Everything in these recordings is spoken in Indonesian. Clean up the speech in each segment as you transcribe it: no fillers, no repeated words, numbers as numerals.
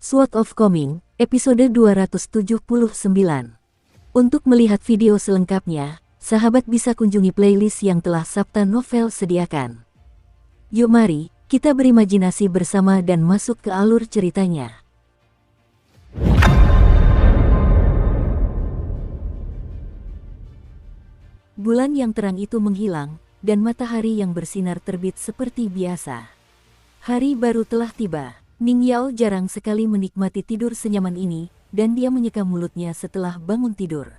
Sword of Coming, episode 279. Untuk melihat video selengkapnya, sahabat bisa kunjungi playlist yang telah Sabta Novel sediakan. Yuk mari, kita berimajinasi bersama dan masuk ke alur ceritanya. Bulan yang terang itu menghilang, dan matahari yang bersinar terbit seperti biasa. Hari baru telah tiba. Ning Yao jarang sekali menikmati tidur senyaman ini, dan dia menyeka mulutnya setelah bangun tidur.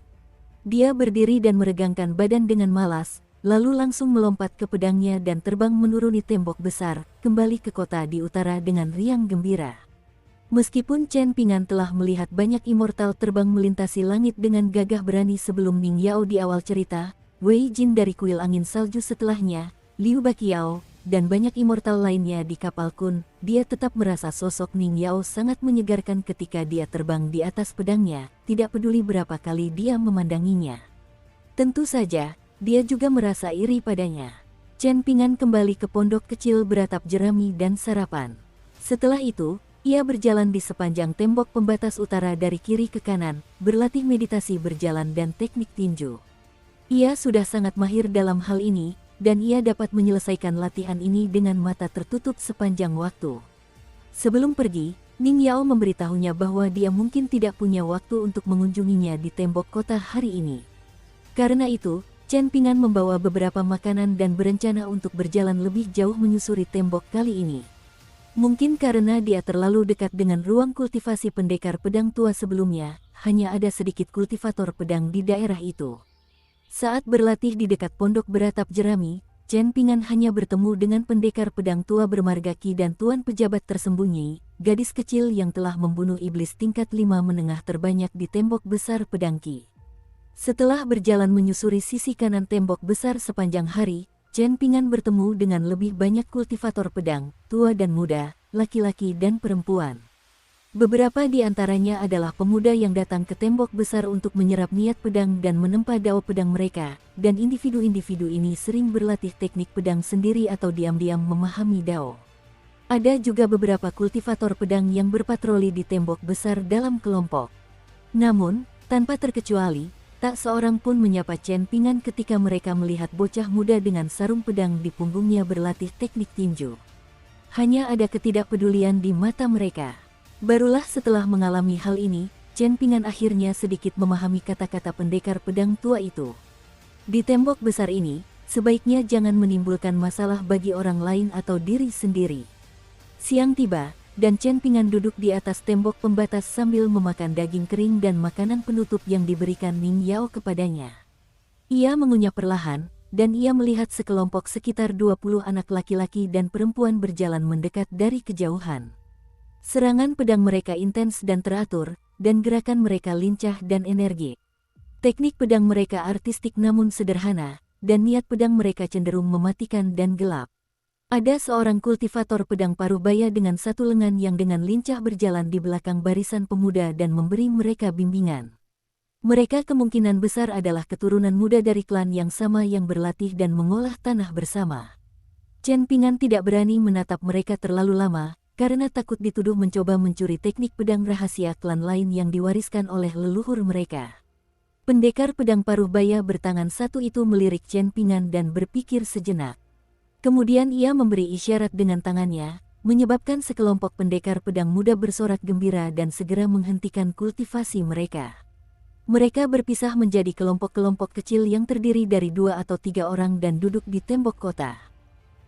Dia berdiri dan meregangkan badan dengan malas, lalu langsung melompat ke pedangnya dan terbang menuruni tembok besar, kembali ke kota di utara dengan riang gembira. Meskipun Chen Pingan telah melihat banyak immortal terbang melintasi langit dengan gagah berani sebelum Ning Yao di awal cerita, Wei Jin dari kuil angin salju setelahnya, Liu Baqiao, dan banyak immortal lainnya di kapal Kun, dia tetap merasa sosok Ning Yao sangat menyegarkan ketika dia terbang di atas pedangnya, tidak peduli berapa kali dia memandanginya. Tentu saja, dia juga merasa iri padanya. Chen Pingan kembali ke pondok kecil beratap jerami dan sarapan. Setelah itu, ia berjalan di sepanjang tembok pembatas utara dari kiri ke kanan, berlatih meditasi berjalan dan teknik tinju. Ia sudah sangat mahir dalam hal ini, dan ia dapat menyelesaikan latihan ini dengan mata tertutup sepanjang waktu. Sebelum pergi, Ning Yao memberitahunya bahwa dia mungkin tidak punya waktu untuk mengunjunginya di tembok kota hari ini. Karena itu, Chen Pingan membawa beberapa makanan dan berencana untuk berjalan lebih jauh menyusuri tembok kali ini. Mungkin karena dia terlalu dekat dengan ruang kultivasi pendekar pedang tua sebelumnya, hanya ada sedikit kultivator pedang di daerah itu. Saat berlatih di dekat pondok beratap jerami, Chen Pingan hanya bertemu dengan pendekar pedang tua bermarga Qi dan tuan pejabat tersembunyi, gadis kecil yang telah membunuh iblis tingkat 5 menengah terbanyak di tembok besar pedang Qi. Setelah berjalan menyusuri sisi kanan tembok besar sepanjang hari, Chen Pingan bertemu dengan lebih banyak kultivator pedang, tua dan muda, laki-laki dan perempuan. Beberapa di antaranya adalah pemuda yang datang ke tembok besar untuk menyerap niat pedang dan menempa dao pedang mereka, dan individu-individu ini sering berlatih teknik pedang sendiri atau diam-diam memahami dao. Ada juga beberapa kultivator pedang yang berpatroli di tembok besar dalam kelompok. Namun, tanpa terkecuali, tak seorang pun menyapa Chen Pingan ketika mereka melihat bocah muda dengan sarung pedang di punggungnya berlatih teknik tinju. Hanya ada ketidakpedulian di mata mereka. Barulah setelah mengalami hal ini, Chen Pingan akhirnya sedikit memahami kata-kata pendekar pedang tua itu. Di tembok besar ini, sebaiknya jangan menimbulkan masalah bagi orang lain atau diri sendiri. Siang tiba, dan Chen Pingan duduk di atas tembok pembatas sambil memakan daging kering dan makanan penutup yang diberikan Ning Yao kepadanya. Ia mengunyah perlahan, dan ia melihat sekelompok sekitar 20 anak laki-laki dan perempuan berjalan mendekat dari kejauhan. Serangan pedang mereka intens dan teratur, dan gerakan mereka lincah dan energi. Teknik pedang mereka artistik namun sederhana, dan niat pedang mereka cenderung mematikan dan gelap. Ada seorang kultivator pedang parubaya dengan satu lengan yang dengan lincah berjalan di belakang barisan pemuda dan memberi mereka bimbingan. Mereka kemungkinan besar adalah keturunan muda dari klan yang sama yang berlatih dan mengolah tanah bersama. Chen Pingan tidak berani menatap mereka terlalu lama, karena takut dituduh mencoba mencuri teknik pedang rahasia klan lain yang diwariskan oleh leluhur mereka. Pendekar pedang parubaya bertangan satu itu melirik Chen Pingan dan berpikir sejenak. Kemudian ia memberi isyarat dengan tangannya, menyebabkan sekelompok pendekar pedang muda bersorak gembira dan segera menghentikan kultivasi mereka. Mereka berpisah menjadi kelompok-kelompok kecil yang terdiri dari 2 atau 3 orang dan duduk di tembok kota.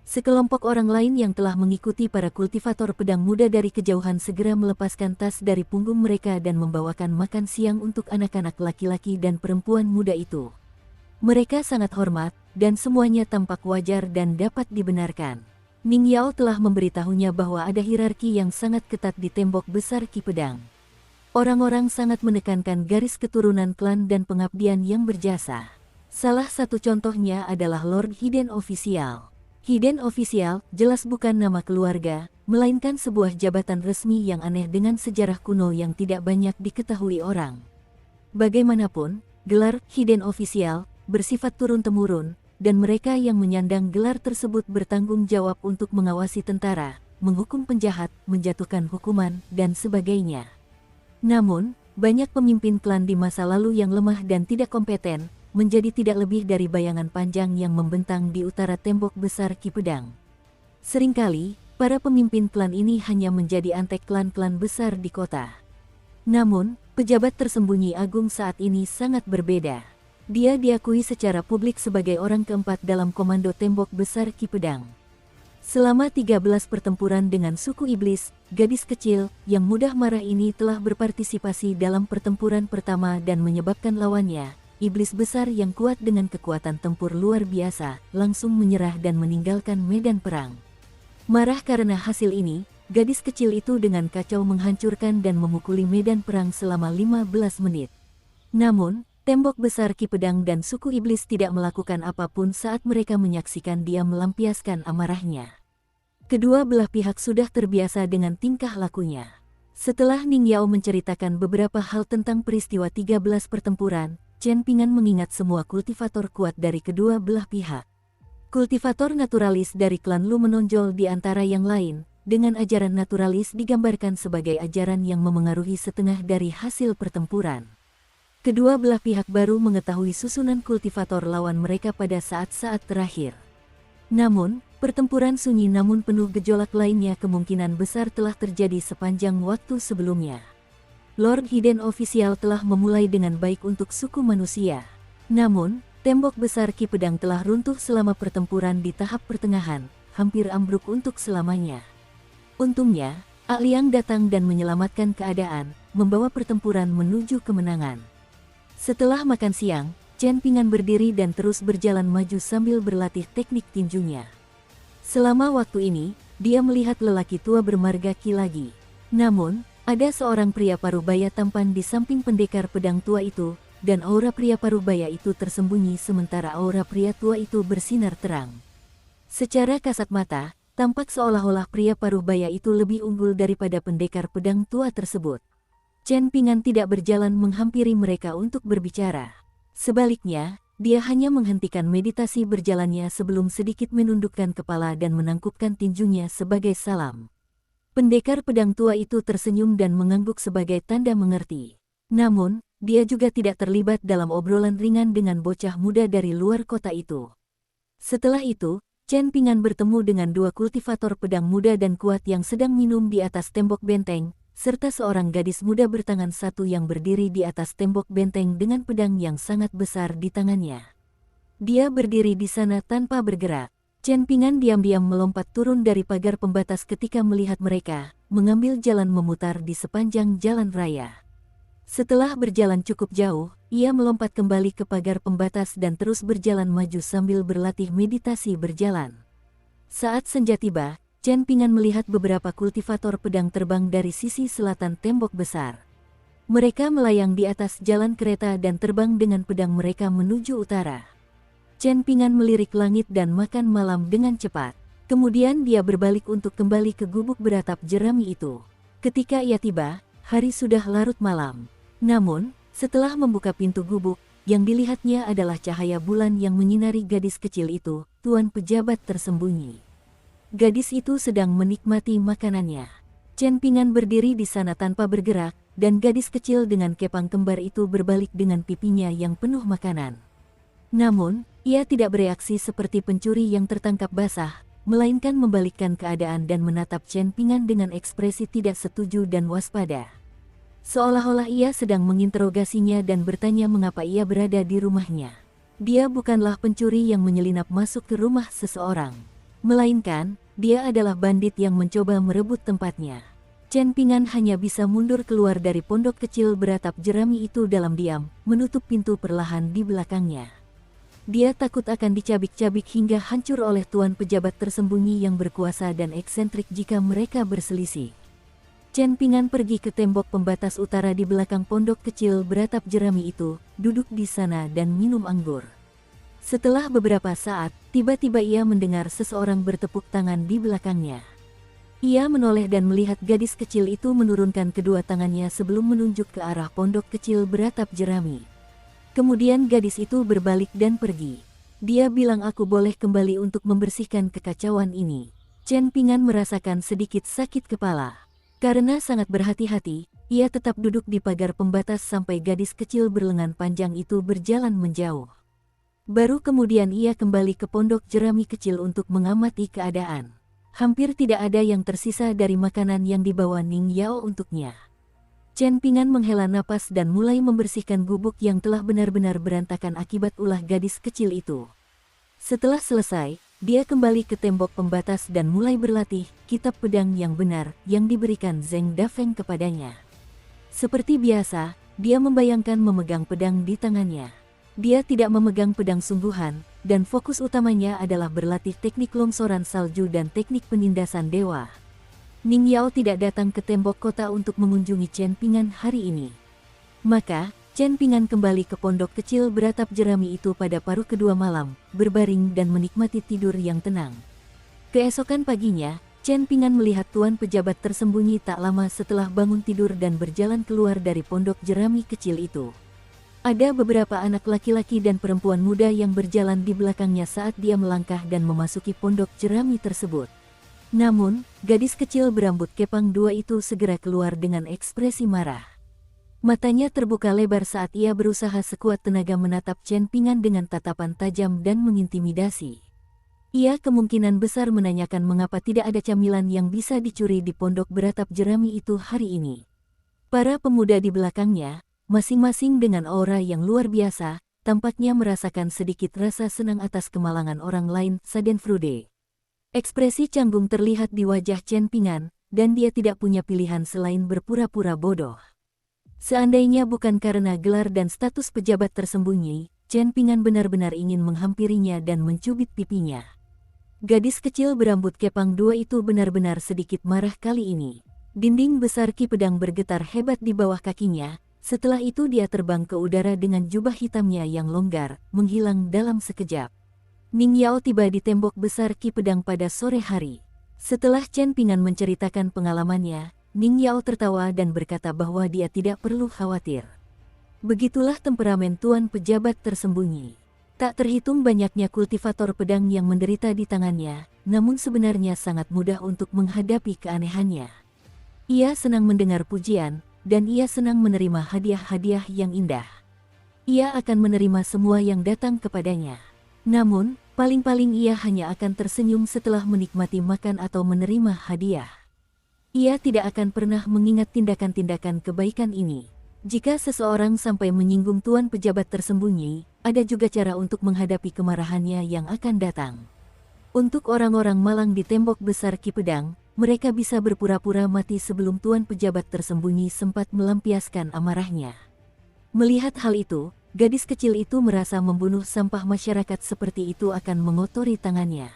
Sekelompok orang lain yang telah mengikuti para kultivator pedang muda dari kejauhan segera melepaskan tas dari punggung mereka dan membawakan makan siang untuk anak-anak laki-laki dan perempuan muda itu. Mereka sangat hormat, dan semuanya tampak wajar dan dapat dibenarkan. Ning Yao telah memberitahunya bahwa ada hierarki yang sangat ketat di tembok besar Qi Pedang. Orang-orang sangat menekankan garis keturunan klan dan pengabdian yang berjasa. Salah satu contohnya adalah Lord Hidden Official. Hidden Official jelas bukan nama keluarga, melainkan sebuah jabatan resmi yang aneh dengan sejarah kuno yang tidak banyak diketahui orang. Bagaimanapun, gelar Hidden Official bersifat turun-temurun, dan mereka yang menyandang gelar tersebut bertanggung jawab untuk mengawasi tentara, menghukum penjahat, menjatuhkan hukuman, dan sebagainya. Namun, banyak pemimpin klan di masa lalu yang lemah dan tidak kompeten, menjadi tidak lebih dari bayangan panjang yang membentang di utara tembok besar Ki Pedang. Seringkali, para pemimpin klan ini hanya menjadi antek klan-klan besar di kota. Namun, pejabat tersembunyi agung saat ini sangat berbeda. Dia diakui secara publik sebagai orang keempat dalam komando tembok besar Ki Pedang. Selama 13 pertempuran dengan suku iblis, gadis kecil yang mudah marah ini telah berpartisipasi dalam pertempuran pertama dan menyebabkan lawannya, iblis besar yang kuat dengan kekuatan tempur luar biasa, langsung menyerah dan meninggalkan medan perang. Marah karena hasil ini, gadis kecil itu dengan kacau menghancurkan dan memukuli medan perang selama 15 menit. Namun, tembok besar Ki Pedang dan suku iblis tidak melakukan apapun saat mereka menyaksikan dia melampiaskan amarahnya. Kedua belah pihak sudah terbiasa dengan tingkah lakunya. Setelah Ning Yao menceritakan beberapa hal tentang peristiwa 13 pertempuran, Chen Pingan mengingat semua kultivator kuat dari kedua belah pihak. Kultivator naturalis dari klan Lu menonjol di antara yang lain, dengan ajaran naturalis digambarkan sebagai ajaran yang memengaruhi setengah dari hasil pertempuran. Kedua belah pihak baru mengetahui susunan kultivator lawan mereka pada saat-saat terakhir. Namun, pertempuran sunyi namun penuh gejolak lainnya kemungkinan besar telah terjadi sepanjang waktu sebelumnya. Lord Hidden Official telah memulai dengan baik untuk suku manusia. Namun, tembok besar Ki Pedang telah runtuh selama pertempuran di tahap pertengahan, hampir ambruk untuk selamanya. Untungnya, Liang datang dan menyelamatkan keadaan, membawa pertempuran menuju kemenangan. Setelah makan siang, Chen Pingan berdiri dan terus berjalan maju sambil berlatih teknik tinjunya. Selama waktu ini, dia melihat lelaki tua bermarga Ki lagi. Namun, ada seorang pria parubaya tampan di samping pendekar pedang tua itu, dan aura pria parubaya itu tersembunyi sementara aura pria tua itu bersinar terang. Secara kasat mata, tampak seolah-olah pria parubaya itu lebih unggul daripada pendekar pedang tua tersebut. Chen Pingan tidak berjalan menghampiri mereka untuk berbicara. Sebaliknya, dia hanya menghentikan meditasi berjalannya sebelum sedikit menundukkan kepala dan menangkupkan tinjunya sebagai salam. Pendekar pedang tua itu tersenyum dan mengangguk sebagai tanda mengerti. Namun, dia juga tidak terlibat dalam obrolan ringan dengan bocah muda dari luar kota itu. Setelah itu, Chen Pingan bertemu dengan dua kultivator pedang muda dan kuat yang sedang minum di atas tembok benteng, serta seorang gadis muda bertangan satu yang berdiri di atas tembok benteng dengan pedang yang sangat besar di tangannya. Dia berdiri di sana tanpa bergerak. Chen Pingan diam-diam melompat turun dari pagar pembatas ketika melihat mereka, mengambil jalan memutar di sepanjang jalan raya. Setelah berjalan cukup jauh, ia melompat kembali ke pagar pembatas dan terus berjalan maju sambil berlatih meditasi berjalan. Saat senja tiba, Chen Pingan melihat beberapa kultivator pedang terbang dari sisi selatan tembok besar. Mereka melayang di atas jalan kereta dan terbang dengan pedang mereka menuju utara. Chen Pingan melirik langit dan makan malam dengan cepat. Kemudian dia berbalik untuk kembali ke gubuk beratap jerami itu. Ketika ia tiba, hari sudah larut malam. Namun, setelah membuka pintu gubuk, yang dilihatnya adalah cahaya bulan yang menyinari gadis kecil itu, tuan pejabat tersembunyi. Gadis itu sedang menikmati makanannya. Chen Pingan berdiri di sana tanpa bergerak, dan gadis kecil dengan kepang kembar itu berbalik dengan pipinya yang penuh makanan. Namun, ia tidak bereaksi seperti pencuri yang tertangkap basah, melainkan membalikkan keadaan dan menatap Chen Pingan dengan ekspresi tidak setuju dan waspada. Seolah-olah ia sedang menginterogasinya dan bertanya mengapa ia berada di rumahnya. Dia bukanlah pencuri yang menyelinap masuk ke rumah seseorang. Melainkan, dia adalah bandit yang mencoba merebut tempatnya. Chen Pingan hanya bisa mundur keluar dari pondok kecil beratap jerami itu dalam diam, menutup pintu perlahan di belakangnya. Dia takut akan dicabik-cabik hingga hancur oleh tuan pejabat tersembunyi yang berkuasa dan eksentrik jika mereka berselisih. Chen Pingan pergi ke tembok pembatas utara di belakang pondok kecil beratap jerami itu, duduk di sana dan minum anggur. Setelah beberapa saat, tiba-tiba ia mendengar seseorang bertepuk tangan di belakangnya. Ia menoleh dan melihat gadis kecil itu menurunkan kedua tangannya sebelum menunjuk ke arah pondok kecil beratap jerami. Kemudian gadis itu berbalik dan pergi. Dia bilang aku boleh kembali untuk membersihkan kekacauan ini. Chen Pingan merasakan sedikit sakit kepala. Karena sangat berhati-hati, ia tetap duduk di pagar pembatas sampai gadis kecil berlengan panjang itu berjalan menjauh. Baru kemudian ia kembali ke pondok jerami kecil untuk mengamati keadaan. Hampir tidak ada yang tersisa dari makanan yang dibawa Ning Yao untuknya. Chen Pingan menghela napas dan mulai membersihkan gubuk yang telah benar-benar berantakan akibat ulah gadis kecil itu. Setelah selesai, dia kembali ke tembok pembatas dan mulai berlatih kitab pedang yang benar yang diberikan Zheng Dafeng kepadanya. Seperti biasa, dia membayangkan memegang pedang di tangannya. Dia tidak memegang pedang sungguhan, dan fokus utamanya adalah berlatih teknik longsoran salju dan teknik penindasan dewa. Ning Yao tidak datang ke tembok kota untuk mengunjungi Chen Pingan hari ini. Maka, Chen Pingan kembali ke pondok kecil beratap jerami itu pada paruh kedua malam, berbaring dan menikmati tidur yang tenang. Keesokan paginya, Chen Pingan melihat tuan pejabat tersembunyi tak lama setelah bangun tidur dan berjalan keluar dari pondok jerami kecil itu. Ada beberapa anak laki-laki dan perempuan muda yang berjalan di belakangnya saat dia melangkah dan memasuki pondok jerami tersebut. Namun, gadis kecil berambut kepang dua itu segera keluar dengan ekspresi marah. Matanya terbuka lebar saat ia berusaha sekuat tenaga menatap Chen Pingan dengan tatapan tajam dan mengintimidasi. Ia kemungkinan besar menanyakan mengapa tidak ada camilan yang bisa dicuri di pondok beratap jerami itu hari ini. Para pemuda di belakangnya, masing-masing dengan aura yang luar biasa, tampaknya merasakan sedikit rasa senang atas kemalangan orang lain. Schadenfreude. Ekspresi canggung terlihat di wajah Chen Pingan, dan dia tidak punya pilihan selain berpura-pura bodoh. Seandainya bukan karena gelar dan status pejabat tersembunyi, Chen Pingan benar-benar ingin menghampirinya dan mencubit pipinya. Gadis kecil berambut kepang dua itu benar-benar sedikit marah kali ini. Dinding besar ki pedang bergetar hebat di bawah kakinya, setelah itu dia terbang ke udara dengan jubah hitamnya yang longgar, menghilang dalam sekejap. Ning Yao tiba di tembok besar ki pedang pada sore hari. Setelah Chen Pingan menceritakan pengalamannya, Ning Yao tertawa dan berkata bahwa dia tidak perlu khawatir. Begitulah temperamen tuan pejabat tersembunyi. Tak terhitung banyaknya kultivator pedang yang menderita di tangannya, namun sebenarnya sangat mudah untuk menghadapi keanehannya. Ia senang mendengar pujian, dan ia senang menerima hadiah-hadiah yang indah. Ia akan menerima semua yang datang kepadanya. Namun, paling-paling ia hanya akan tersenyum setelah menikmati makan atau menerima hadiah. Ia tidak akan pernah mengingat tindakan-tindakan kebaikan ini. Jika seseorang sampai menyinggung tuan pejabat tersembunyi, ada juga cara untuk menghadapi kemarahannya yang akan datang. Untuk orang-orang malang di tembok besar ki pedang, mereka bisa berpura-pura mati sebelum tuan pejabat tersembunyi sempat melampiaskan amarahnya. Melihat hal itu, gadis kecil itu merasa membunuh sampah masyarakat seperti itu akan mengotori tangannya.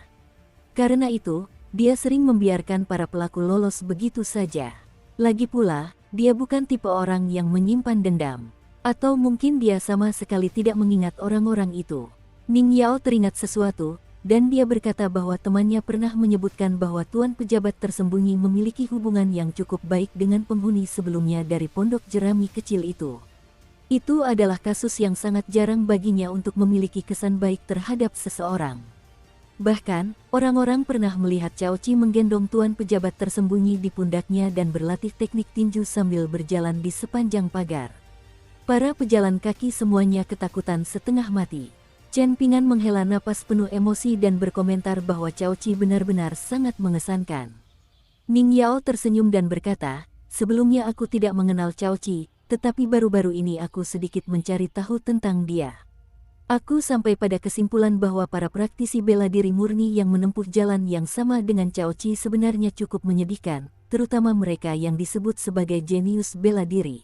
Karena itu, dia sering membiarkan para pelaku lolos begitu saja. Lagi pula, dia bukan tipe orang yang menyimpan dendam. Atau mungkin dia sama sekali tidak mengingat orang-orang itu. Ning Yao teringat sesuatu, dan dia berkata bahwa temannya pernah menyebutkan bahwa tuan pejabat tersembunyi memiliki hubungan yang cukup baik dengan penghuni sebelumnya dari pondok jerami kecil itu. Itu adalah kasus yang sangat jarang baginya untuk memiliki kesan baik terhadap seseorang. Bahkan, orang-orang pernah melihat Cao Qi menggendong tuan pejabat tersembunyi di pundaknya dan berlatih teknik tinju sambil berjalan di sepanjang pagar. Para pejalan kaki semuanya ketakutan setengah mati. Chen Pingan menghela napas penuh emosi dan berkomentar bahwa Cao Qi benar-benar sangat mengesankan. Ning Yao tersenyum dan berkata, "Sebelumnya aku tidak mengenal Cao Qi, tetapi baru-baru ini aku sedikit mencari tahu tentang dia. Aku sampai pada kesimpulan bahwa para praktisi bela diri murni yang menempuh jalan yang sama dengan Cao Qi sebenarnya cukup menyedihkan, terutama mereka yang disebut sebagai jenius bela diri."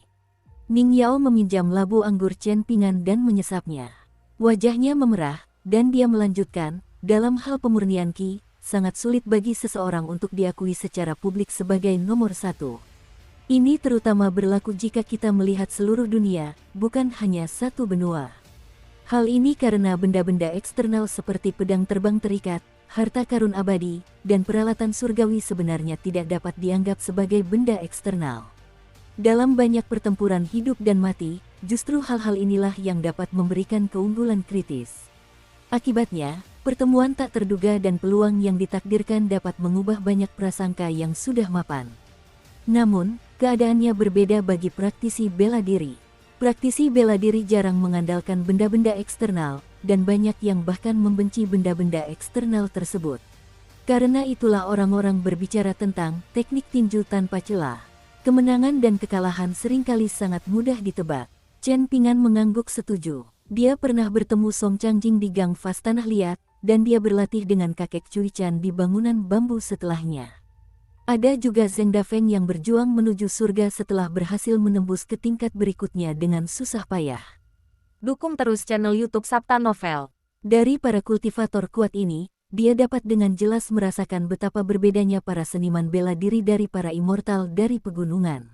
Ning Yao meminjam labu anggur Chen Pingan dan menyesapnya. Wajahnya memerah, dan dia melanjutkan, "Dalam hal pemurnian Qi, sangat sulit bagi seseorang untuk diakui secara publik sebagai nomor satu. Ini terutama berlaku jika kita melihat seluruh dunia, bukan hanya satu benua. Hal ini karena benda-benda eksternal seperti pedang terbang terikat, harta karun abadi, dan peralatan surgawi sebenarnya tidak dapat dianggap sebagai benda eksternal. Dalam banyak pertempuran hidup dan mati, justru hal-hal inilah yang dapat memberikan keunggulan kritis. Akibatnya, Pertemuan tak terduga dan peluang yang ditakdirkan dapat mengubah banyak prasangka yang sudah mapan. Namun, keadaannya berbeda bagi praktisi bela diri. Praktisi bela diri jarang mengandalkan benda-benda eksternal, dan banyak yang bahkan membenci benda-benda eksternal tersebut. Karena itulah orang-orang berbicara tentang teknik tinju tanpa celah. Kemenangan dan kekalahan seringkali sangat mudah ditebak. Chen Ping'an mengangguk setuju. Dia pernah bertemu Song Changjing di Gang Fas Tanah Liat, dan dia berlatih dengan kakek Cui Chan di bangunan bambu setelahnya. Ada juga Zheng Dafeng yang berjuang menuju surga setelah berhasil menembus ke tingkat berikutnya dengan susah payah. Dukung terus channel YouTube Sabta Novel. Dari para kultivator kuat ini, dia dapat dengan jelas merasakan betapa berbedanya para seniman bela diri dari para immortal dari pegunungan.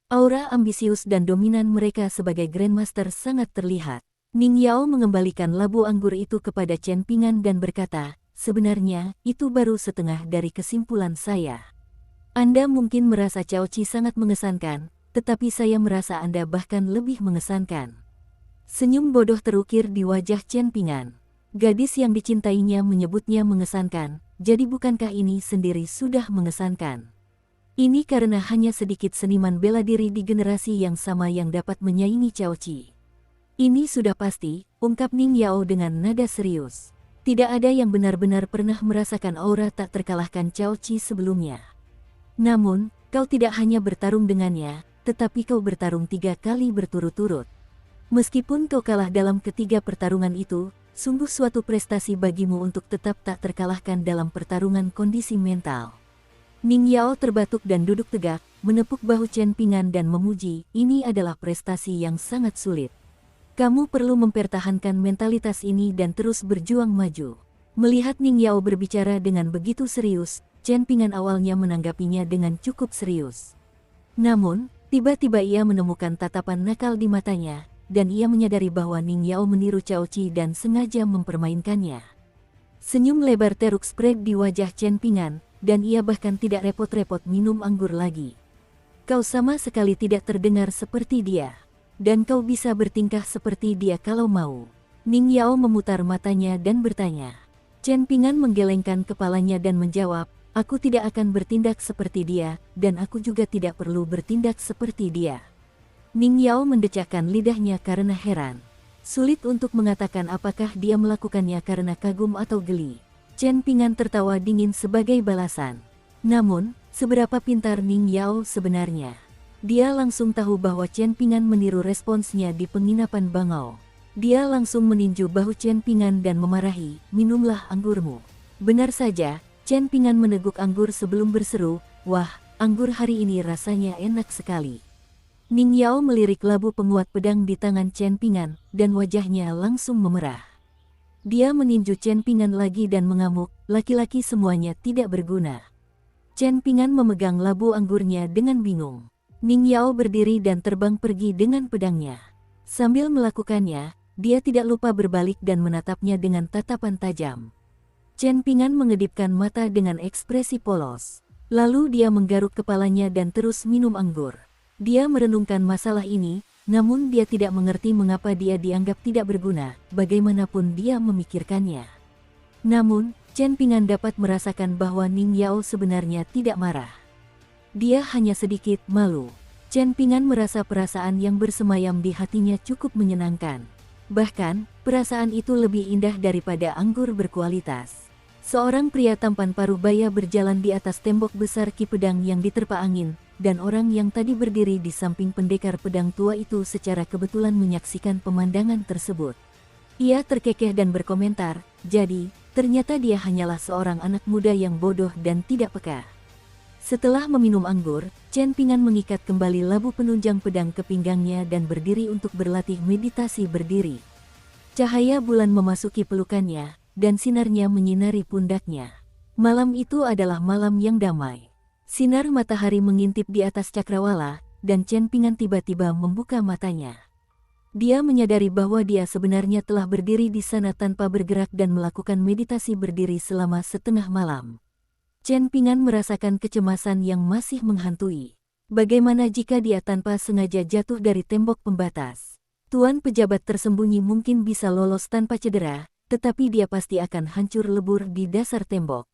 Aura ambisius dan dominan mereka sebagai Grandmaster sangat terlihat. Ning Yao mengembalikan labu anggur itu kepada Chen Ping'an dan berkata, sebenarnya, itu baru setengah dari kesimpulan saya. Anda mungkin merasa Cao Qi sangat mengesankan, tetapi saya merasa Anda bahkan lebih mengesankan. Senyum bodoh terukir di wajah Chen Ping'an. Gadis yang dicintainya menyebutnya mengesankan, jadi bukankah ini sendiri sudah mengesankan? Ini karena hanya sedikit seniman bela diri di generasi yang sama yang dapat menyaingi Cao Qi. Ini sudah pasti, ungkap Ning Yao dengan nada serius. Tidak ada yang benar-benar pernah merasakan aura tak terkalahkan Cao Qi sebelumnya. Namun, kau tidak hanya bertarung dengannya, tetapi kau bertarung 3 kali berturut-turut. Meskipun kau kalah dalam ketiga pertarungan itu, sungguh suatu prestasi bagimu untuk tetap tak terkalahkan dalam pertarungan kondisi mental. Ning Yao terbatuk dan duduk tegak, menepuk bahu Chen Ping'an dan memuji, ini adalah prestasi yang sangat sulit. Kamu perlu mempertahankan mentalitas ini dan terus berjuang maju. Melihat Ning Yao berbicara dengan begitu serius, Chen Ping'an awalnya menanggapinya dengan cukup serius. Namun, tiba-tiba ia menemukan tatapan nakal di matanya, dan ia menyadari bahwa Ning Yao meniru Cao Qi dan sengaja mempermainkannya. Senyum lebar teruk spread di wajah Chen Ping'an, dan ia bahkan tidak repot-repot minum anggur lagi. Kau sama sekali tidak terdengar seperti dia. Dan kau bisa bertingkah seperti dia kalau mau. Ning Yao memutar matanya dan bertanya. Chen Ping'an menggelengkan kepalanya dan menjawab, aku tidak akan bertindak seperti dia, dan aku juga tidak perlu bertindak seperti dia. Ning Yao mendecakkan lidahnya karena heran. Sulit untuk mengatakan apakah dia melakukannya karena kagum atau geli. Chen Ping'an tertawa dingin sebagai balasan. Namun, seberapa pintar Ning Yao sebenarnya? Dia langsung tahu bahwa Chen Ping'an meniru responsnya di penginapan Bangau. Dia langsung meninju bahu Chen Ping'an dan memarahi, minumlah anggurmu. Benar saja, Chen Ping'an meneguk anggur sebelum berseru, wah, anggur hari ini rasanya enak sekali. Ning Yao melirik labu penguat pedang di tangan Chen Ping'an, dan wajahnya langsung memerah. Dia meninju Chen Ping'an lagi dan mengamuk, laki-laki semuanya tidak berguna. Chen Ping'an memegang labu anggurnya dengan bingung. Ning Yao berdiri dan terbang pergi dengan pedangnya. Sambil melakukannya, dia tidak lupa berbalik dan menatapnya dengan tatapan tajam. Chen Ping'an mengedipkan mata dengan ekspresi polos. Lalu dia menggaruk kepalanya dan terus minum anggur. Dia merenungkan masalah ini, namun dia tidak mengerti mengapa dia dianggap tidak berguna, bagaimanapun dia memikirkannya. Namun, Chen Ping'an dapat merasakan bahwa Ning Yao sebenarnya tidak marah. Dia hanya sedikit malu. Chen Ping'an merasa perasaan yang bersemayam di hatinya cukup menyenangkan. Bahkan, perasaan itu lebih indah daripada anggur berkualitas. Seorang pria tampan parubaya berjalan di atas tembok besar ki pedang yang diterpa angin, dan orang yang tadi berdiri di samping pendekar pedang tua itu secara kebetulan menyaksikan pemandangan tersebut. Ia terkekeh dan berkomentar, jadi, ternyata dia hanyalah seorang anak muda yang bodoh dan tidak peka. Setelah meminum anggur, Chen Ping'an mengikat kembali labu penunjang pedang ke pinggangnya dan berdiri untuk berlatih meditasi berdiri. Cahaya bulan memasuki pelukannya, dan sinarnya menyinari pundaknya. Malam itu adalah malam yang damai. Sinar matahari mengintip di atas cakrawala, dan Chen Ping'an tiba-tiba membuka matanya. Dia menyadari bahwa dia sebenarnya telah berdiri di sana tanpa bergerak dan melakukan meditasi berdiri selama setengah malam. Chen Ping'an merasakan kecemasan yang masih menghantui. Bagaimana jika dia tanpa sengaja jatuh dari tembok pembatas? Tuan pejabat tersembunyi mungkin bisa lolos tanpa cedera, tetapi dia pasti akan hancur lebur di dasar tembok.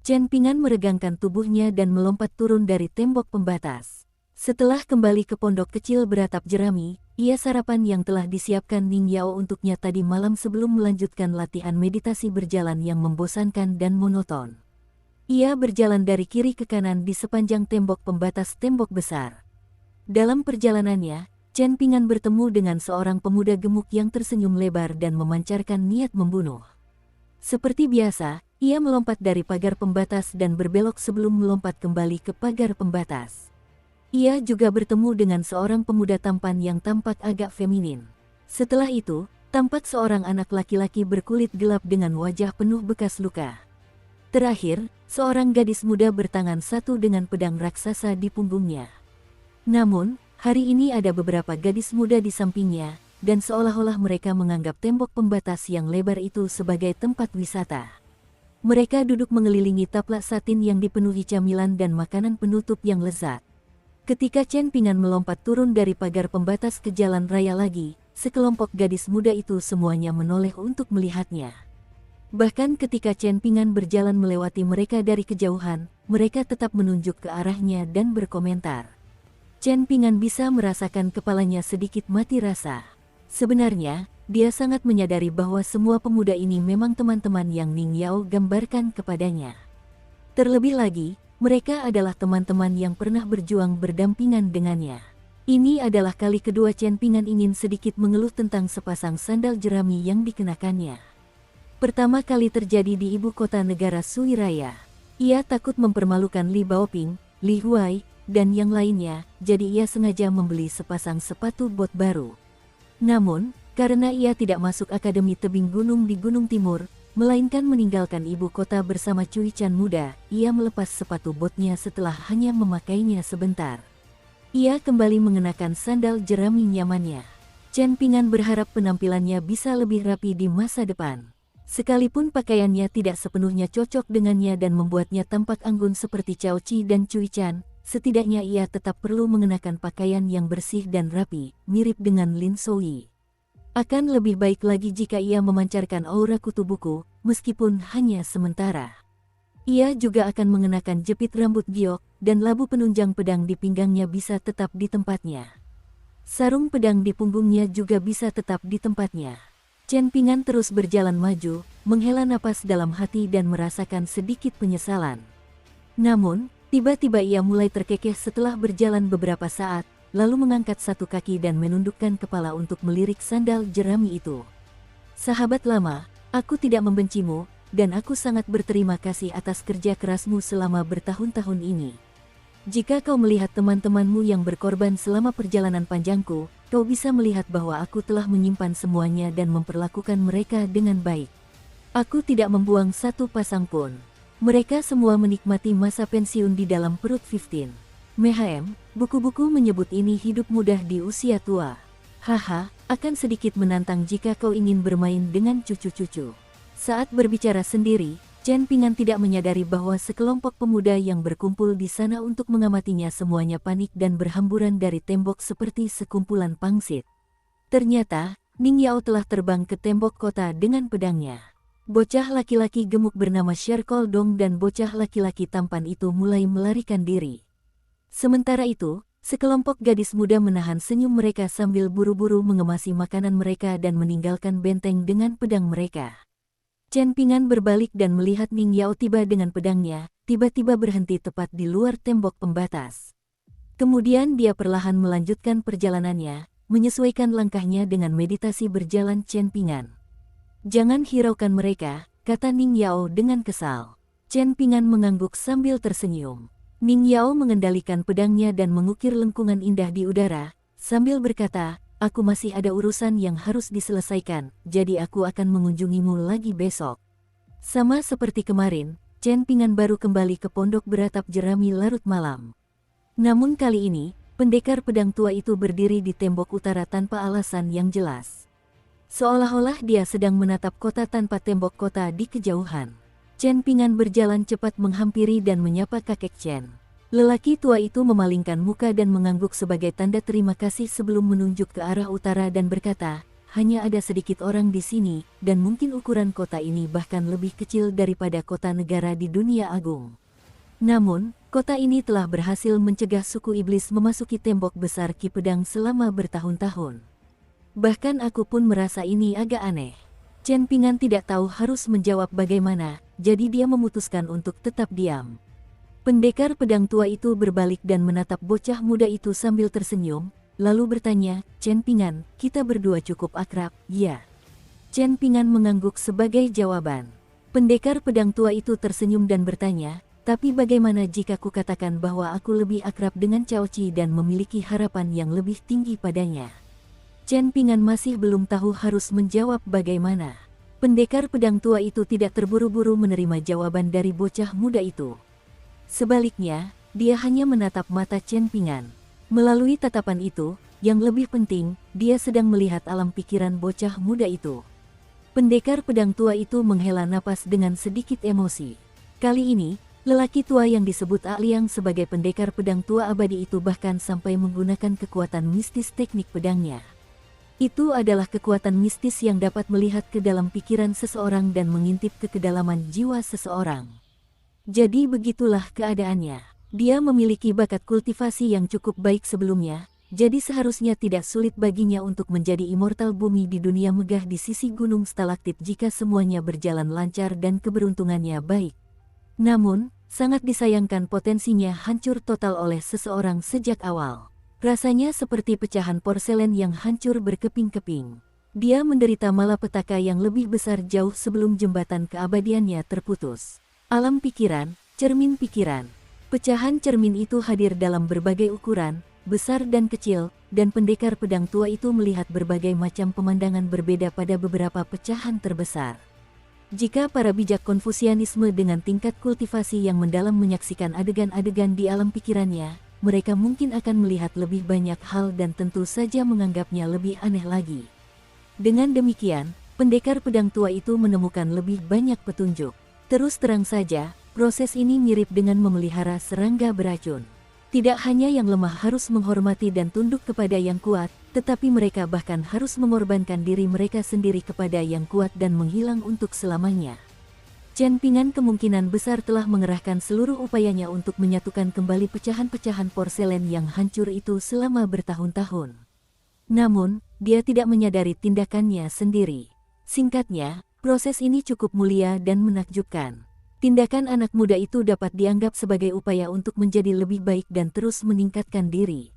Chen Pingan meregangkan tubuhnya dan melompat turun dari tembok pembatas. Setelah kembali ke pondok kecil beratap jerami, ia sarapan yang telah disiapkan Ning Yao untuknya tadi malam sebelum melanjutkan latihan meditasi berjalan yang membosankan dan monoton. Ia berjalan dari kiri ke kanan di sepanjang tembok pembatas tembok besar. Dalam perjalanannya, Chen Pingan bertemu dengan seorang pemuda gemuk yang tersenyum lebar dan memancarkan niat membunuh. Seperti biasa, ia melompat dari pagar pembatas dan berbelok sebelum melompat kembali ke pagar pembatas. Ia juga bertemu dengan seorang pemuda tampan yang tampak agak feminin. Setelah itu, tampak seorang anak laki-laki berkulit gelap dengan wajah penuh bekas luka. Terakhir, seorang gadis muda bertangan satu dengan pedang raksasa di punggungnya. Namun, hari ini ada beberapa gadis muda di sampingnya, dan seolah-olah mereka menganggap tembok pembatas yang lebar itu sebagai tempat wisata. Mereka duduk mengelilingi taplak satin yang dipenuhi camilan dan makanan penutup yang lezat. Ketika Chen Pingan melompat turun dari pagar pembatas ke jalan raya lagi, sekelompok gadis muda itu semuanya menoleh untuk melihatnya. Bahkan ketika Chen Pingan berjalan melewati mereka dari kejauhan, mereka tetap menunjuk ke arahnya dan berkomentar. Chen Pingan bisa merasakan kepalanya sedikit mati rasa. Sebenarnya, dia sangat menyadari bahwa semua pemuda ini memang teman-teman yang Ning Yao gambarkan kepadanya. Terlebih lagi, mereka adalah teman-teman yang pernah berjuang berdampingan dengannya. Ini adalah kali kedua Chen Pingan ingin sedikit mengeluh tentang sepasang sandal jerami yang dikenakannya. Pertama kali terjadi di ibu kota negara Sui Raya. Ia takut mempermalukan Li Baoping, Li Huai, dan yang lainnya, jadi ia sengaja membeli sepasang sepatu bot baru. Namun, karena ia tidak masuk Akademi Tebing Gunung di Gunung Timur, melainkan meninggalkan ibu kota bersama Cui Chan muda, ia melepas sepatu botnya setelah hanya memakainya sebentar. Ia kembali mengenakan sandal jerami nyamannya. Chen Pingan berharap penampilannya bisa lebih rapi di masa depan. Sekalipun pakaiannya tidak sepenuhnya cocok dengannya dan membuatnya tampak anggun seperti Cao Chi dan Cui Chan, setidaknya ia tetap perlu mengenakan pakaian yang bersih dan rapi, mirip dengan Lin Soyi. Akan lebih baik lagi jika ia memancarkan aura kutu buku, meskipun hanya sementara. Ia juga akan mengenakan jepit rambut giok, dan labu penunjang pedang di pinggangnya bisa tetap di tempatnya. Sarung pedang di punggungnya juga bisa tetap di tempatnya. Chen Pingan terus berjalan maju, menghela napas dalam hati dan merasakan sedikit penyesalan. Namun, tiba-tiba ia mulai terkekeh setelah berjalan beberapa saat, lalu mengangkat satu kaki dan menundukkan kepala untuk melirik sandal jerami itu. Sahabat lama, aku tidak membencimu, dan aku sangat berterima kasih atas kerja kerasmu selama bertahun-tahun ini. Jika kau melihat teman-temanmu yang berkorban selama perjalanan panjangku, kau bisa melihat bahwa aku telah menyimpan semuanya dan memperlakukan mereka dengan baik. Aku tidak membuang satu pasang pun. Mereka semua menikmati masa pensiun di dalam perut 15. Mehem, buku-buku menyebut ini hidup mudah di usia tua. Haha, akan sedikit menantang jika kau ingin bermain dengan cucu-cucu. Saat berbicara sendiri, Chen Pingan tidak menyadari bahwa sekelompok pemuda yang berkumpul di sana untuk mengamatinya semuanya panik dan berhamburan dari tembok seperti sekumpulan pangsit. Ternyata, Ning Yao telah terbang ke tembok kota dengan pedangnya. Bocah laki-laki gemuk bernama Sherkol Dong dan bocah laki-laki tampan itu mulai melarikan diri. Sementara itu, sekelompok gadis muda menahan senyum mereka sambil buru-buru mengemasi makanan mereka dan meninggalkan benteng dengan pedang mereka. Chen Pingan berbalik dan melihat Ning Yao tiba dengan pedangnya, tiba-tiba berhenti tepat di luar tembok pembatas. Kemudian dia perlahan melanjutkan perjalanannya, menyesuaikan langkahnya dengan meditasi berjalan Chen Pingan. Jangan hiraukan mereka, kata Ning Yao dengan kesal. Chen Pingan mengangguk sambil tersenyum. Ning Yao mengendalikan pedangnya dan mengukir lengkungan indah di udara, sambil berkata, aku masih ada urusan yang harus diselesaikan, jadi aku akan mengunjungimu lagi besok. Sama seperti kemarin, Chen Pingan baru kembali ke pondok beratap jerami larut malam. Namun kali ini, pendekar pedang tua itu berdiri di tembok utara tanpa alasan yang jelas. Seolah-olah dia sedang menatap kota tanpa tembok kota di kejauhan. Chen Pingan berjalan cepat menghampiri dan menyapa kakek Chen. Lelaki tua itu memalingkan muka dan mengangguk sebagai tanda terima kasih sebelum menunjuk ke arah utara dan berkata, hanya ada sedikit orang di sini, dan mungkin ukuran kota ini bahkan lebih kecil daripada kota negara di dunia agung. Namun, kota ini telah berhasil mencegah suku iblis memasuki tembok besar Ki Pedang selama bertahun-tahun. Bahkan aku pun merasa ini agak aneh. Chen Pingan tidak tahu harus menjawab bagaimana, jadi dia memutuskan untuk tetap diam. Pendekar pedang tua itu berbalik dan menatap bocah muda itu sambil tersenyum, lalu bertanya, "Chen Pingan, kita berdua cukup akrab, ya?" Chen Pingan mengangguk sebagai jawaban. Pendekar pedang tua itu tersenyum dan bertanya, "Tapi bagaimana jika kukatakan bahwa aku lebih akrab dengan Cao Qi dan memiliki harapan yang lebih tinggi padanya?" Chen Pingan masih belum tahu harus menjawab bagaimana. Pendekar pedang tua itu tidak terburu-buru menerima jawaban dari bocah muda itu. Sebaliknya, dia hanya menatap mata Chen Pingan. Melalui tatapan itu, yang lebih penting, dia sedang melihat alam pikiran bocah muda itu. Pendekar pedang tua itu menghela napas dengan sedikit emosi. Kali ini, lelaki tua yang disebut Aliang sebagai pendekar pedang tua abadi itu bahkan sampai menggunakan kekuatan mistis teknik pedangnya. Itu adalah kekuatan mistis yang dapat melihat ke dalam pikiran seseorang dan mengintip ke kedalaman jiwa seseorang. Jadi begitulah keadaannya. Dia memiliki bakat kultivasi yang cukup baik sebelumnya, jadi seharusnya tidak sulit baginya untuk menjadi immortal bumi di dunia megah di sisi gunung stalaktit jika semuanya berjalan lancar dan keberuntungannya baik. Namun, sangat disayangkan potensinya hancur total oleh seseorang sejak awal. Rasanya seperti pecahan porselen yang hancur berkeping-keping. Dia menderita malapetaka yang lebih besar jauh sebelum jembatan keabadiannya terputus. Alam pikiran, cermin pikiran. Pecahan cermin itu hadir dalam berbagai ukuran, besar dan kecil, dan pendekar pedang tua itu melihat berbagai macam pemandangan berbeda pada beberapa pecahan terbesar. Jika para bijak Konfusianisme dengan tingkat kultivasi yang mendalam menyaksikan adegan-adegan di alam pikirannya, mereka mungkin akan melihat lebih banyak hal dan tentu saja menganggapnya lebih aneh lagi. Dengan demikian, pendekar pedang tua itu menemukan lebih banyak petunjuk. Terus terang saja, proses ini mirip dengan memelihara serangga beracun. Tidak hanya yang lemah harus menghormati dan tunduk kepada yang kuat, tetapi mereka bahkan harus mengorbankan diri mereka sendiri kepada yang kuat dan menghilang untuk selamanya. Chen Pingan kemungkinan besar telah mengerahkan seluruh upayanya untuk menyatukan kembali pecahan-pecahan porselen yang hancur itu selama bertahun-tahun. Namun, dia tidak menyadari tindakannya sendiri. Singkatnya, proses ini cukup mulia dan menakjubkan. Tindakan anak muda itu dapat dianggap sebagai upaya untuk menjadi lebih baik dan terus meningkatkan diri.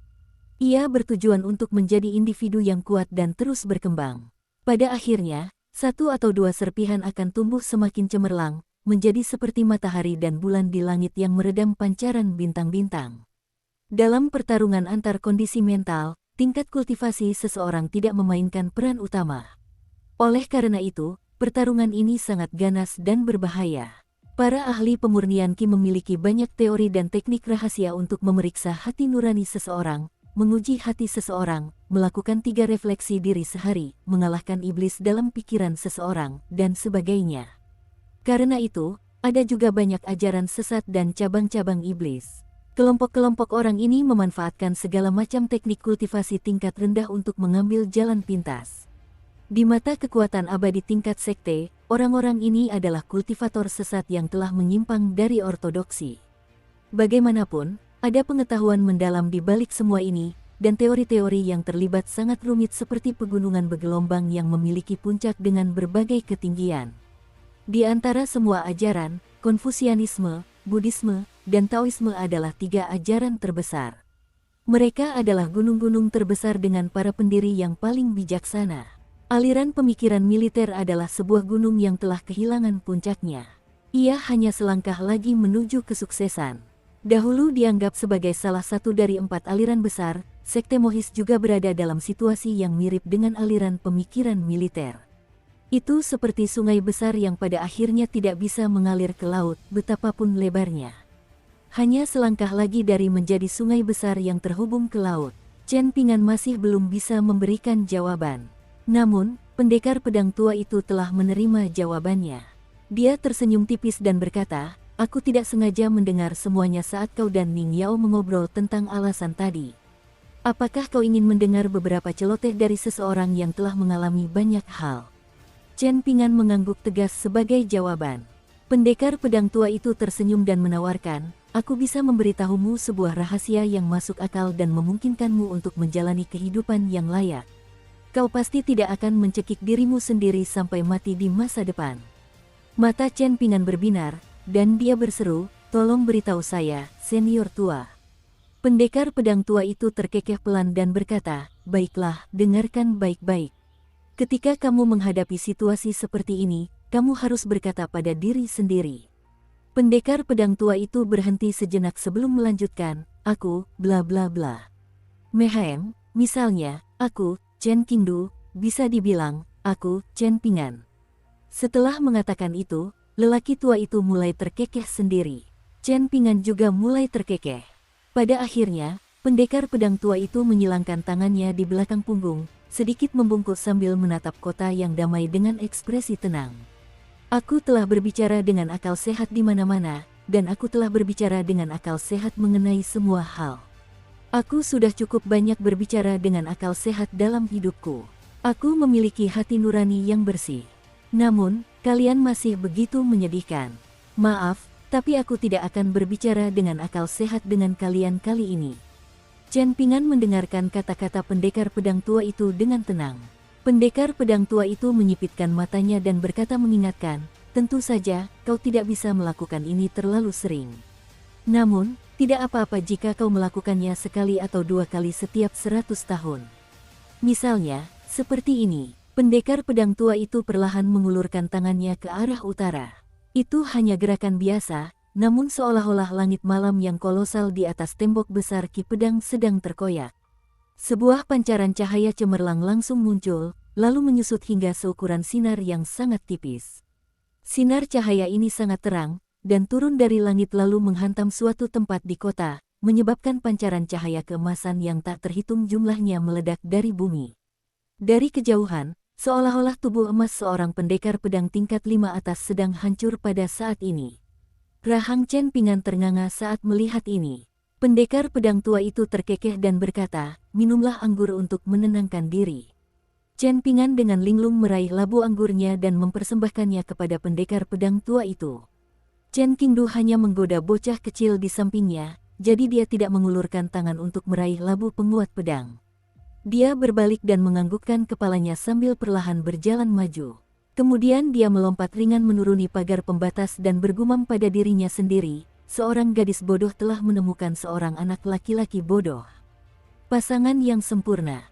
Ia bertujuan untuk menjadi individu yang kuat dan terus berkembang. Pada akhirnya, satu atau dua serpihan akan tumbuh semakin cemerlang, menjadi seperti matahari dan bulan di langit yang meredam pancaran bintang-bintang. Dalam pertarungan antar kondisi mental, tingkat kultivasi seseorang tidak memainkan peran utama. Oleh karena itu, pertarungan ini sangat ganas dan berbahaya. Para ahli pemurnian Qi memiliki banyak teori dan teknik rahasia untuk memeriksa hati nurani seseorang, menguji hati seseorang, melakukan 3 refleksi diri sehari, mengalahkan iblis dalam pikiran seseorang, dan sebagainya. Karena itu, ada juga banyak ajaran sesat dan cabang-cabang iblis. Kelompok-kelompok orang ini memanfaatkan segala macam teknik kultivasi tingkat rendah untuk mengambil jalan pintas. Di mata kekuatan abadi tingkat sekte, orang-orang ini adalah kultivator sesat yang telah menyimpang dari ortodoksi. Bagaimanapun, ada pengetahuan mendalam di balik semua ini, dan teori-teori yang terlibat sangat rumit seperti pegunungan bergelombang yang memiliki puncak dengan berbagai ketinggian. Di antara semua ajaran, Konfusianisme, Buddhisme, dan Taoisme adalah 3 ajaran terbesar. Mereka adalah gunung-gunung terbesar dengan para pendiri yang paling bijaksana. Aliran pemikiran militer adalah sebuah gunung yang telah kehilangan puncaknya. Ia hanya selangkah lagi menuju kesuksesan. Dahulu dianggap sebagai salah satu dari 4 aliran besar, sekte Mohis juga berada dalam situasi yang mirip dengan aliran pemikiran militer. Itu seperti sungai besar yang pada akhirnya tidak bisa mengalir ke laut, betapapun lebarnya. Hanya selangkah lagi dari menjadi sungai besar yang terhubung ke laut. Chen Pingan masih belum bisa memberikan jawaban. Namun, pendekar pedang tua itu telah menerima jawabannya. Dia tersenyum tipis dan berkata, "Aku tidak sengaja mendengar semuanya saat kau dan Ning Yao mengobrol tentang alasan tadi. Apakah kau ingin mendengar beberapa celoteh dari seseorang yang telah mengalami banyak hal? Chen Pingan mengangguk tegas sebagai jawaban. Pendekar pedang tua itu tersenyum dan menawarkan, aku bisa memberitahumu sebuah rahasia yang masuk akal dan memungkinkanmu untuk menjalani kehidupan yang layak. Kau pasti tidak akan mencekik dirimu sendiri sampai mati di masa depan. Mata Chen Pingan berbinar, dan dia berseru, tolong beritahu saya, senior tua. Pendekar pedang tua itu terkekeh pelan dan berkata, baiklah, dengarkan baik-baik. Ketika kamu menghadapi situasi seperti ini, kamu harus berkata pada diri sendiri. Pendekar pedang tua itu berhenti sejenak sebelum melanjutkan, aku, bla bla bla. Mehem, misalnya, aku, Chen Qingdu, bisa dibilang, aku, Chen Pingan. Setelah mengatakan itu, lelaki tua itu mulai terkekeh sendiri. Chen Pingan juga mulai terkekeh. Pada akhirnya, pendekar pedang tua itu menyilangkan tangannya di belakang punggung, sedikit membungkuk sambil menatap kota yang damai dengan ekspresi tenang. Aku telah berbicara dengan akal sehat di mana-mana, dan aku telah berbicara dengan akal sehat mengenai semua hal. Aku sudah cukup banyak berbicara dengan akal sehat dalam hidupku. Aku memiliki hati nurani yang bersih. Namun, kalian masih begitu menyedihkan. Maaf, tapi aku tidak akan berbicara dengan akal sehat dengan kalian kali ini. Chen Pingan mendengarkan kata-kata pendekar pedang tua itu dengan tenang. Pendekar pedang tua itu menyipitkan matanya dan berkata mengingatkan, tentu saja, kau tidak bisa melakukan ini terlalu sering. Namun, tidak apa-apa jika kau melakukannya sekali atau 2 kali setiap 100 tahun. Misalnya, seperti ini, pendekar pedang tua itu perlahan mengulurkan tangannya ke arah utara. Itu hanya gerakan biasa, namun seolah-olah langit malam yang kolosal di atas tembok besar Ki Pedang sedang terkoyak. Sebuah pancaran cahaya cemerlang langsung muncul, lalu menyusut hingga seukuran sinar yang sangat tipis. Sinar cahaya ini sangat terang, dan turun dari langit lalu menghantam suatu tempat di kota, menyebabkan pancaran cahaya keemasan yang tak terhitung jumlahnya meledak dari bumi. Dari kejauhan, seolah-olah tubuh emas seorang pendekar pedang tingkat 5 atas sedang hancur pada saat ini. Rahang Chen Pingan ternganga saat melihat ini. Pendekar pedang tua itu terkekeh dan berkata, minumlah anggur untuk menenangkan diri. Chen Pingan dengan linglung meraih labu anggurnya dan mempersembahkannya kepada pendekar pedang tua itu. Chen Qingdu hanya menggoda bocah kecil di sampingnya, jadi dia tidak mengulurkan tangan untuk meraih labu penguat pedang. Dia berbalik dan menganggukkan kepalanya sambil perlahan berjalan maju. Kemudian dia melompat ringan menuruni pagar pembatas dan bergumam pada dirinya sendiri, seorang gadis bodoh telah menemukan seorang anak laki-laki bodoh. Pasangan yang sempurna.